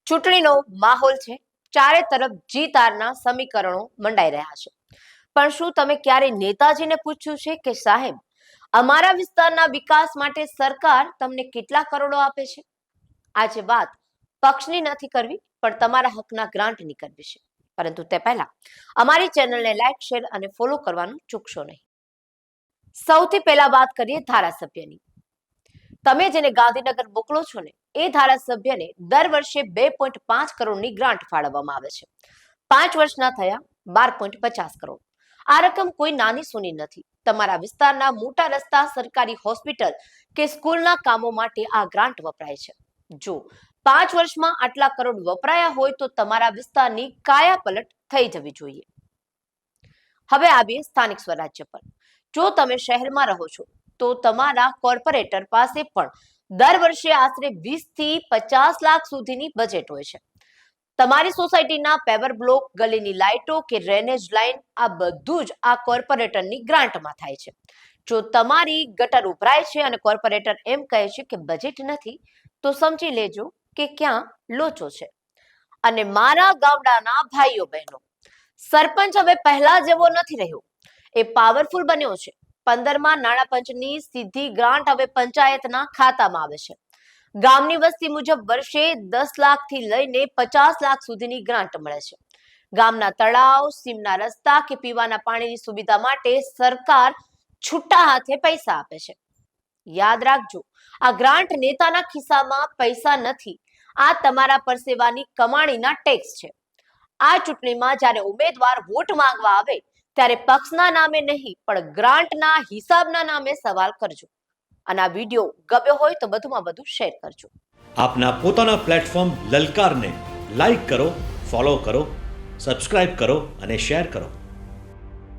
ચૂંટણીનો માહોલ છે, ચારે તરફ જીત હારના સમીકરણો મંડાઈ રહ્યા છે. પણ શું તમે ક્યારે નેતાજીને પૂછ્યું છે કે સાહેબ, અમારા વિસ્તારના વિકાસ માટે સરકાર તમને કેટલા કરોડો આપે છે? આજે વાત પક્ષની નથી કરવી, પણ તમારા હકના ગ્રાન્ટની કરવી છે. પરંતુ તે પહેલા અમારી ચેનલને લાઈક, શેર અને ફોલો કરવાનું ચૂકશો નહીં. સૌથી પહેલા વાત કરીએ ધારાસભ્યની. તમે જેને ગાંધીનગર મોકલો છો ને, એ ધારાસભ્યને દર વર્ષે 2.5 કરોડની ગ્રાન્ટ ફાળવવામાં આવે છે. 5 વર્ષના થયા 12.50 કરોડ. આ રકમ કોઈ નાની સૂની નથી. તમારા વિસ્તારના મોટા રસ્તા, સરકારી હોસ્પિટલ કે સ્કૂલના કામો માટે આ ગ્રાન્ટ વપરાય છે. જો 5 વર્ષમાં આટલા કરોડ વપરાયા હોય તો તમારા વિસ્તારની કાયાપલટ થઈ જવી જોઈએ. હવે આવીએ સ્થાનિક સ્વરાજ્ય પર. જો તમે શહેરમાં રહો છો તો તમારા કોર્પોરેટર પાસે પણ દર વર્ષે આશરે 20 થી 50 લાખ સુધીની બજેટ હોય છે. તમારી સોસાયટીના પેવર બ્લોક, ગલીની લાઇટો કે ડ્રેનેજ લાઇન, આ બધું જ આ કોર્પોરેટરની ગ્રાન્ટમાં થાય છે. જો તમારી ગટર ઉભરાય છે અને કોર્પોરેટર એમ કહે છે કે બજેટ નથી, તો સમજી લેજો કે ક્યાં લોચો છે. અને મારા ગામડાના ભાઈઓ બહેનો, સરપંચ હવે પહેલા જેવો નથી રહ્યો. એ પાવરફુલ બન્યો છે. 15માં નાણાં પંચની સીધી ગ્રાન્ટ હવે પંચાયતના ખાતામાં આવે છે. ગામની વસ્તી મુજબ વર્ષે 10 લાખથી લઈને 50 લાખ સુધીની ગ્રાન્ટ મળે છે. ગામના તળાવ, સીમના રસ્તા કે પીવાના પાણીની સુવિધા માટે સરકાર છૂટા હાથે પૈસા આપે છે. યાદ રાખજો, આ ગ્રાન્ટ નેતાના ખિસ્સામાં પૈસા નથી, આ તમારા પરસેવાની કમાણીના ટેક્સ છે. આ ચૂંટણીમાં જ્યારે ઉમેદવાર વોટ માંગવા આવે ત્યારે પક્ષના નામે નહીં, પણ ગ્રાન્ટના હિસાબના નામે સવાલ કરજો. અને આ વિડીયો ગમ્યો હોય તો વધુમાં વધુ શેર કરજો. આપના પોતાના પ્લેટફોર્મ લલકારને લાઈક કરો, ફોલો કરો, સબસ્ક્રાઇબ કરો અને શેર કરો.